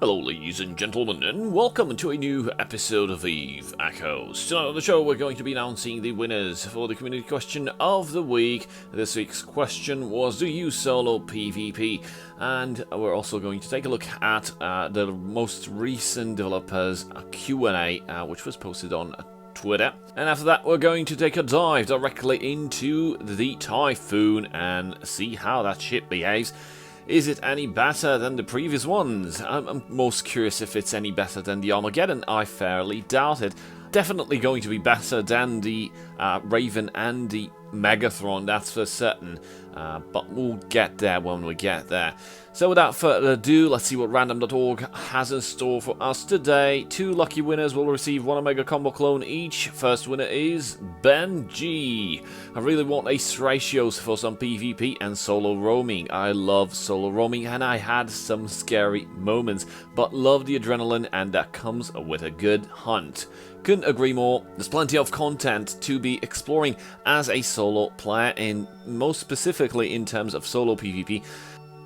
Hello ladies and gentlemen, and welcome to a new episode of Eve Echoes. Tonight on the show we're going to be announcing the winners for the community question of the week. This week's question was, do you solo PvP? And we're also going to take a look at the most recent developers Q&A, which was posted on Twitter. And after that we're going to take a dive directly into the Typhoon and see how that ship behaves. Is it any better than the previous ones? I'm most curious if it's any better than the Armageddon. I fairly doubt it. Definitely going to be better than the Raven and the Megathron, that's for certain. But we'll get there when we get there. So without further ado, let's see what random.org has in store for us today. 2 lucky winners will receive 1 Omega Combo clone each. First winner is Ben G. I really want ace ratios for some PvP and solo roaming. I love solo roaming and I had some scary moments, but love the adrenaline and that comes with a good hunt. Couldn't agree more. There's plenty of content to be exploring as a solo player, and most specifically in terms of solo PvP.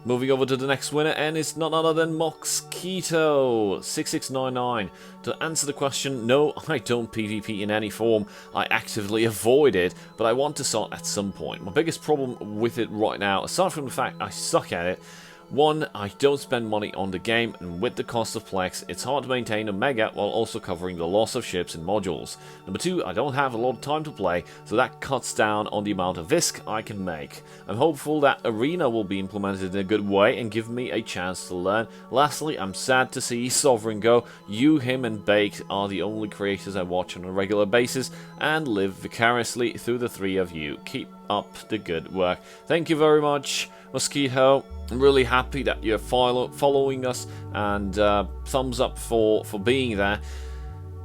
Moving over to the next winner, and it's none other than Mosquito6699. To answer the question, no, I don't PvP in any form. I actively avoid it, but I want to start at some point. My biggest problem with it right now, aside from the fact I suck at it, 1, I don't spend money on the game, and with the cost of Plex, it's hard to maintain a mega while also covering the loss of ships and modules. Number 2, I don't have a lot of time to play, so that cuts down on the amount of VISC I can make. I'm hopeful that Arena will be implemented in a good way and give me a chance to learn. Lastly, I'm sad to see Sovereign go. You, him, and Baked are the only creators I watch on a regular basis and live vicariously through the 3 of you. Keep up the good work. Thank you very much, Mosquito. I'm really happy that you're following us, and thumbs up for being there.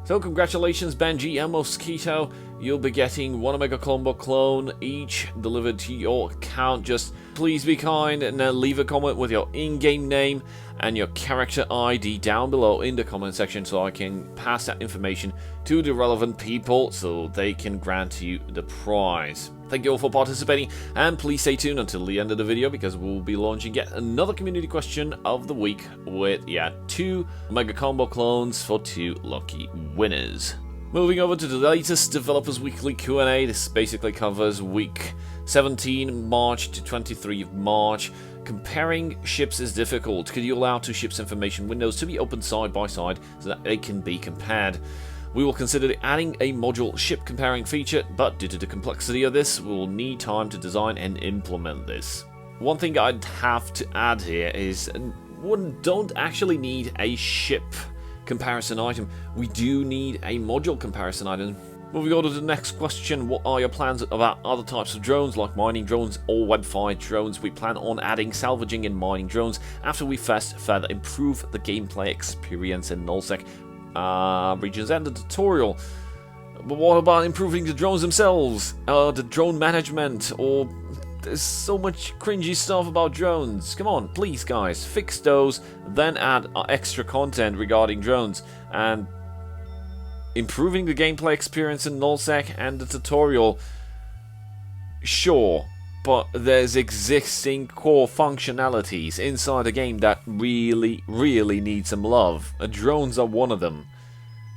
So congratulations Benji and Mosquito. You'll be getting 1 Omega Combo clone each delivered to your account. Just please be kind and leave a comment with your in-game name and your character ID down below in the comment section so I can pass that information to the relevant people so they can grant you the prize. Thank you all for participating, and please stay tuned until the end of the video because we'll be launching yet another community question of the week with 2 Omega Combo clones for 2 lucky winners. Moving over to the latest Developers Weekly Q&A, this basically covers week 17 March to 23 of March. Comparing ships is difficult. Could you allow 2 ships information windows to be opened side by side so that they can be compared? We will consider adding a module ship comparing feature, but due to the complexity of this, we will need time to design and implement this. One thing I'd have to add here is we don't actually need a ship comparison item. We do need a module comparison item. Moving on to the next question, what are your plans about other types of drones like mining drones or webfired drones? We plan on adding salvaging and mining drones after we first further improve the gameplay experience in nullsec regions and the tutorial. But what about improving the drones themselves? The drone management, or there's so much cringy stuff about drones. Come on, please guys, fix those, then add extra content regarding drones. And improving the gameplay experience in nullsec and the tutorial, sure, but there's existing core functionalities inside the game that really need some love. Drones are one of them.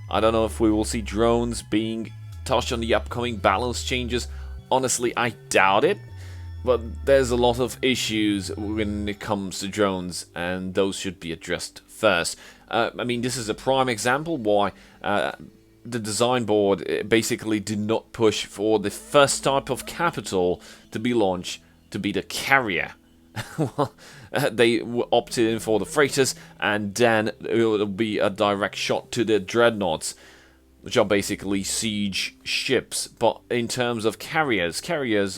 I don't know if we will see drones being touched on the upcoming balance changes. Honestly, I doubt it. But there's a lot of issues when it comes to drones, and those should be addressed first. I mean, this is a prime example why the design board basically did not push for the first type of capital to be launched to be the carrier. Well, they opted in for the freighters, and then it will be a direct shot to the dreadnoughts, which are basically siege ships. But in terms of carriers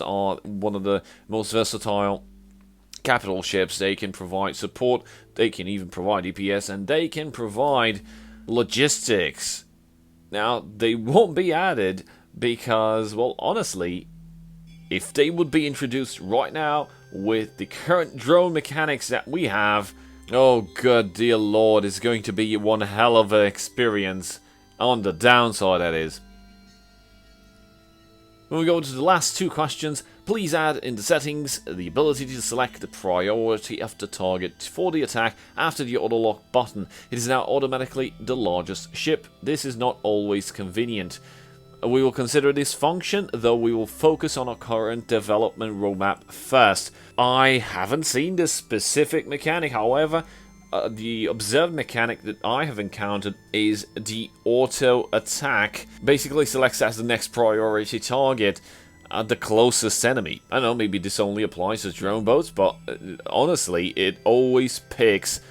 are one of the most versatile capital ships. They can provide support, they can even provide DPS, and they can provide logistics. Now, they won't be added because, well, honestly, if they would be introduced right now with the current drone mechanics that we have, oh good dear lord, it's going to be one hell of an experience. On the downside, that is. When we go to the last 2 questions, Please add in the settings the ability to select the priority of the target for the attack after the auto-lock button. It is now automatically the largest ship. This is not always convenient. We will consider this function, though we will focus on our current development roadmap first. I haven't seen this specific mechanic, however, the observed mechanic that I have encountered is the auto attack. Basically selects as the next priority target the closest enemy. I know maybe this only applies to drone boats, but honestly, it always picks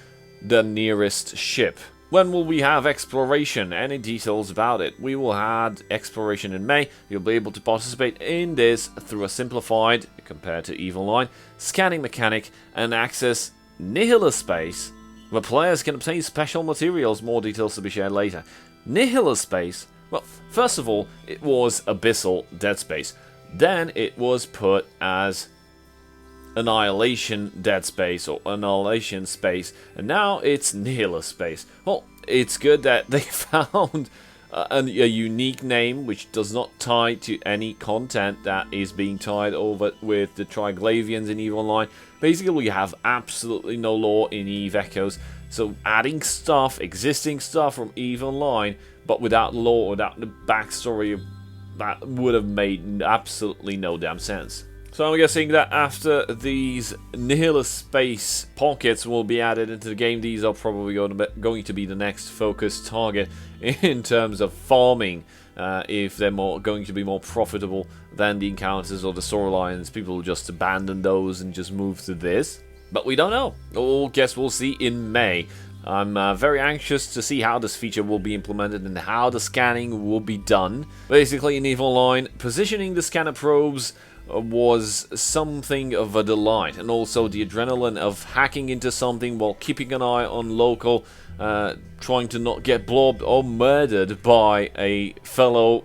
the nearest ship. When will we have exploration? Any details about it? We will have exploration in May. You'll be able to participate in this through a simplified, compared to Evil Line, scanning mechanic and access Nihilus Space, where players can obtain special materials. More details to be shared later. Nihilus Space, well, first of all, it was Abyssal Dead Space. Then it was put as Annihilation Dead Space or Annihilation Space, and now it's Nihilus Space. Well, it's good that they found a unique name which does not tie to any content that is being tied over with the Triglavians in EVE Online. Basically, we have absolutely no lore in EVE Echoes, so adding stuff, existing stuff from EVE Online, but without lore, without the backstory, that would have made absolutely no damn sense. So I'm guessing that after these Nihilus Space pockets will be added into the game, these are probably going to be the next focus target in terms of farming. If they're going to be more profitable than the encounters or the storylines, people will just abandon those and just move to this. But we don't know. I guess we'll see in May. I'm very anxious to see how this feature will be implemented and how the scanning will be done. Basically, in EVE Online, positioning the scanner probes was something of a delight, and also the adrenaline of hacking into something while keeping an eye on local, trying to not get blobbed or murdered by a fellow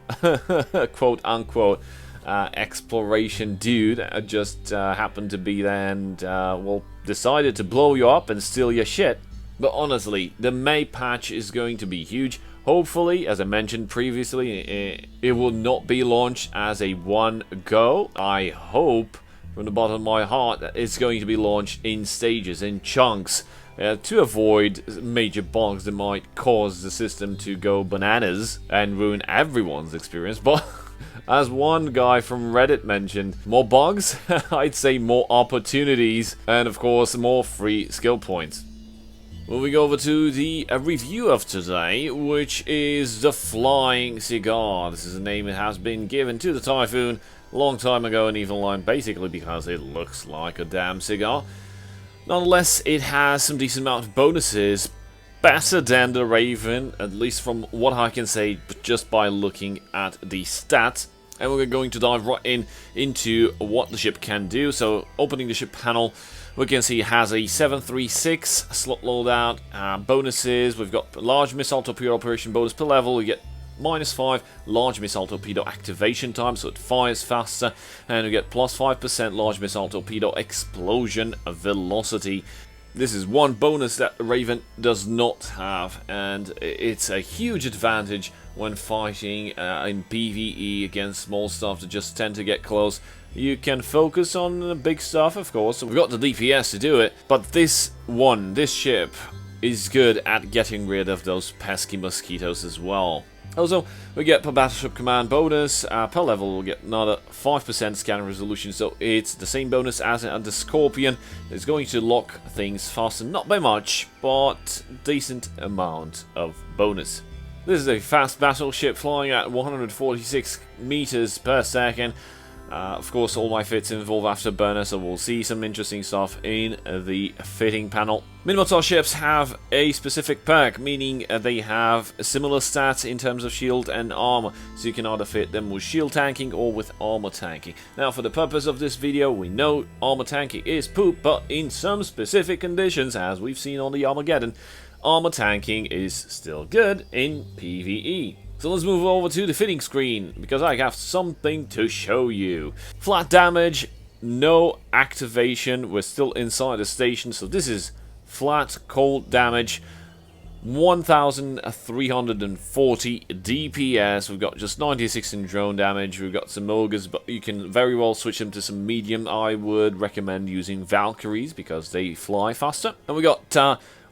quote-unquote exploration dude that just happened to be there and, well, decided to blow you up and steal your shit. But honestly, the May patch is going to be huge. Hopefully, as I mentioned previously, it will not be launched as a one go. I hope, from the bottom of my heart, that it's going to be launched in stages, in chunks, to avoid major bugs that might cause the system to go bananas and ruin everyone's experience. But as one guy from Reddit mentioned, more bugs, I'd say more opportunities, and of course, more free skill points. Moving over to the review of today, which is the Flying Cigar. This is a name that has been given to the Typhoon a long time ago in EVE Online, basically because it looks like a damn cigar. Nonetheless, it has some decent amount of bonuses, better than the Raven, at least from what I can say just by looking at the stats. And we're going to dive right into what the ship can do. So, opening the ship panel, we can see it has a 736 slot loadout, bonuses. We've got large missile torpedo operation bonus per level. We get -5 large missile torpedo activation time, so it fires faster, and we get +5% large missile torpedo explosion velocity. This is one bonus that the Raven does not have, and it's a huge advantage when fighting in PVE against small stuff that just tend to get close. You can focus on the big stuff, of course, so we've got the DPS to do it, but this ship is good at getting rid of those pesky mosquitoes as well. Also, we get per Battleship Command bonus, per level we'll get another 5% scanner resolution, so it's the same bonus as the Scorpion. It's going to lock things faster, not by much, but decent amount of bonus. This is a fast battleship flying at 146 meters per second. Of course, all my fits involve afterburner, so we'll see some interesting stuff in the fitting panel. Minmatar ships have a specific perk, meaning they have similar stats in terms of shield and armor, so you can either fit them with shield tanking or with armor tanking. Now, for the purpose of this video, we know armor tanking is poop, but in some specific conditions, as we've seen on the Armageddon, armor tanking is still good in PvE. So let's move over to the fitting screen, because I have something to show you. Flat damage, no activation, we're still inside the station, so this is flat, cold damage. 1,340 DPS. We've got just 96 in drone damage. We've got some ogres, but you can very well switch them to some medium. I would recommend using Valkyries because they fly faster. And we got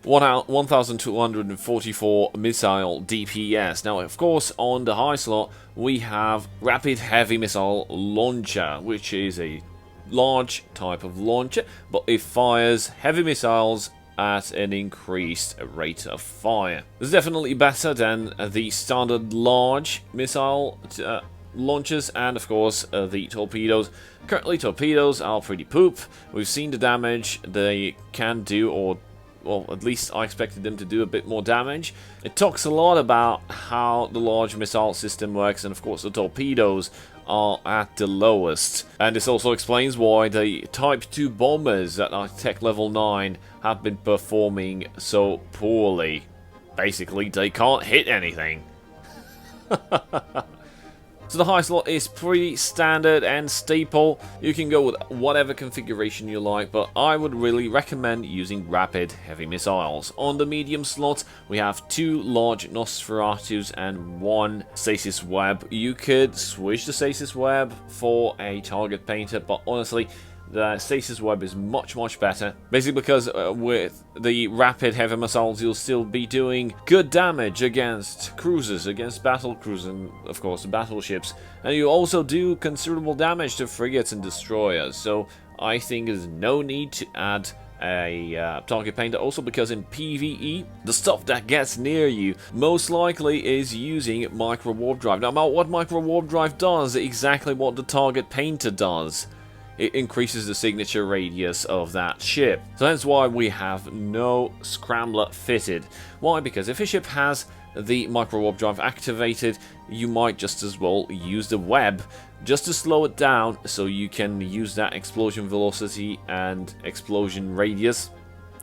1,244 missile DPS. Now, of course, on the high slot, we have Rapid Heavy Missile Launcher, which is a large type of launcher, but it fires heavy missiles at an increased rate of fire. It's definitely better than the standard large missile launchers and, of course, the torpedoes. Currently, torpedoes are pretty poop. We've seen the damage they can do, or well, at least I expected them to do a bit more damage. It talks a lot about how the large missile system works, and of course the torpedoes are at the lowest. And this also explains why the Type 2 bombers that are tech level 9 have been performing so poorly. Basically, they can't hit anything. So the high slot is pretty standard and staple. You can go with whatever configuration you like, but I would really recommend using rapid heavy missiles. On the medium slot, we have 2 large Nosferatus and 1 stasis web. You could switch the stasis web for a target painter, but honestly, the stasis web is much better, basically because with the rapid heavy missiles you'll still be doing good damage against cruisers, against battle cruisers, and of course battleships, and you also do considerable damage to frigates and destroyers. So I think there's no need to add a target painter, also because in PvE the stuff that gets near you most likely is using micro warp drive. Now, what micro warp drive does exactly what the target painter does. It increases the signature radius of that ship. So that's why we have no scrambler fitted. Why? Because if a ship has the micro warp drive activated, you might just as well use the web just to slow it down, so you can use that explosion velocity and explosion radius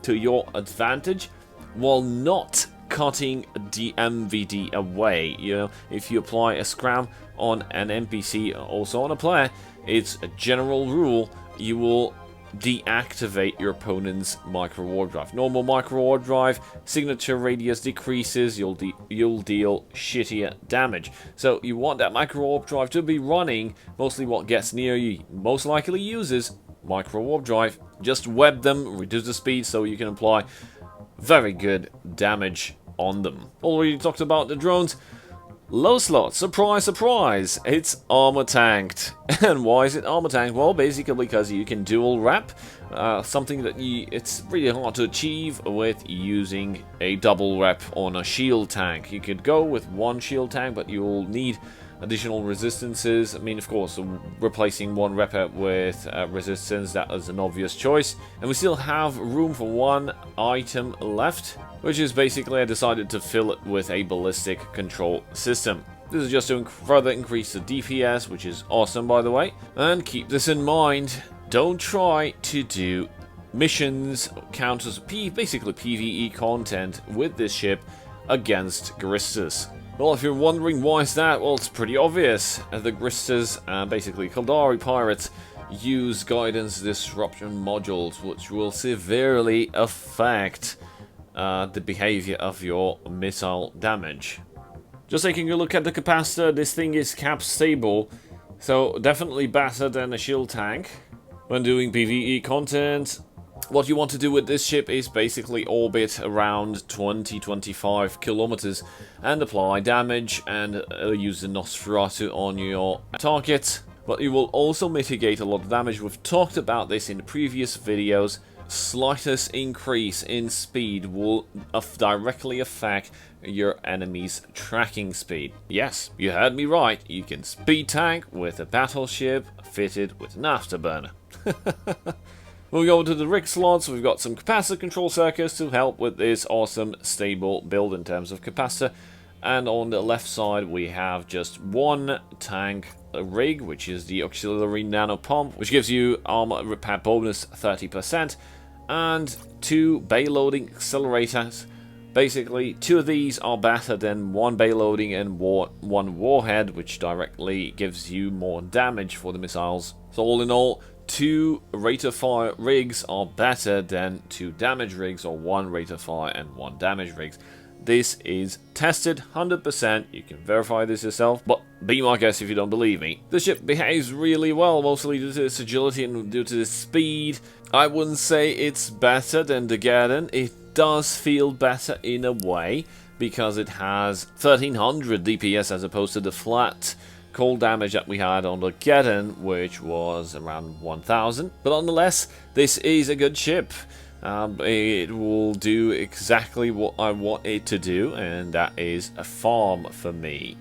to your advantage while not cutting the MVD away. You know, if you apply a scram on an NPC, also on a player, it's a general rule, you will deactivate your opponent's micro warp drive. Normal micro warp drive, signature radius decreases, you'll deal shittier damage. So you want that micro warp drive to be running. Mostly what gets near you most likely uses micro warp drive. Just web them, reduce the speed so you can apply very good damage on them. Already talked about the drones. Low slot, surprise, surprise, it's armor tanked. And why is it armor tanked? Well, basically because you can dual wrap, something that it's really hard to achieve with using a double wrap on a shield tank. You could go with one shield tank, but you'll need additional resistances. I mean, of course, replacing one repper with resistance, that is an obvious choice. And we still have room for one item left, which is basically I decided to fill it with a ballistic control system. This is just to further increase the DPS, which is awesome, by the way. And keep this in mind, don't try to do missions, counters, basically PvE content with this ship against Garistas. Well, if you're wondering why is that, well, it's pretty obvious. The Garistas, basically Kaldari pirates, use guidance disruption modules, which will severely affect the behavior of your missile damage. Just taking a look at the capacitor, this thing is cap stable, so definitely better than a shield tank. When doing PvE content, what you want to do with this ship is basically orbit around 20-25 kilometers and apply damage and use the Nosferatu on your target. But you will also mitigate a lot of damage. We've talked about this in the previous videos. Slightest increase in speed will directly affect your enemy's tracking speed. Yes, you heard me right. You can speed tank with a battleship fitted with an afterburner. Moving over to the rig slots, we've got some capacitor control circuits to help with this awesome stable build in terms of capacitor. And on the left side we have just one tank rig, which is the auxiliary nano pump, which gives you armor repair bonus 30%, and 2 bay loading accelerators. Basically, 2 of these are better than 1 bay loading and 1 warhead, which directly gives you more damage for the missiles. So all in all, 2 rate of fire rigs are better than 2 damage rigs, or 1 rate of fire and 1 damage rigs. this is tested 100%. You can verify this yourself, but be my guest if you don't believe me. The ship behaves really well, mostly due to its agility and due to its speed. I wouldn't say it's better than the Geddon. It does feel better in a way, because it has 1300 DPS as opposed to the flat cold damage that we had on the Geddon, which was around 1000. But nonetheless, this is a good ship. It will do exactly what I want it to do, and that is a farm for me.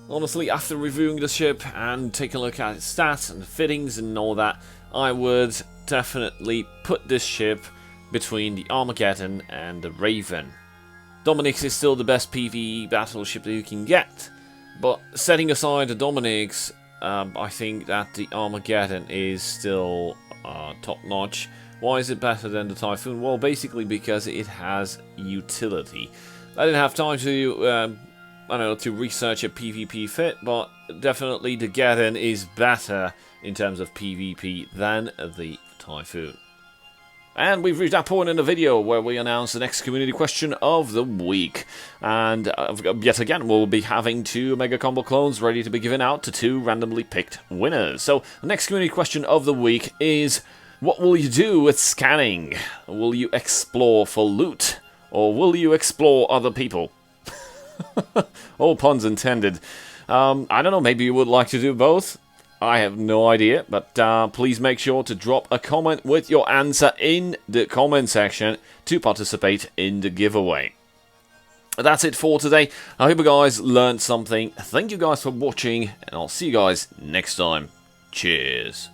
Honestly, after reviewing the ship and taking a look at its stats and fittings and all that, I would definitely put this ship between the Armageddon and the Raven. Dominic's is still the best PvE battleship that you can get, but setting aside the Dominic's, I think that the Armageddon is still top-notch. Why is it better than the Typhoon? Well, basically because it has utility. I didn't have time to, I don't know, to research a PvP fit, but definitely the Geddon is better in terms of PvP than the Typhoon. And we've reached that point in the video where we announce the next community question of the week. And yet again, we'll be having 2 Mega Combo clones ready to be given out to 2 randomly picked winners. So, the next community question of the week is, what will you do with scanning? Will you explore for loot? Or will you explore other people? All puns intended. I don't know, maybe you would like to do both? I have no idea, but please make sure to drop a comment with your answer in the comment section to participate in the giveaway. That's it for today. I hope you guys learned something. Thank you guys for watching, and I'll see you guys next time. Cheers.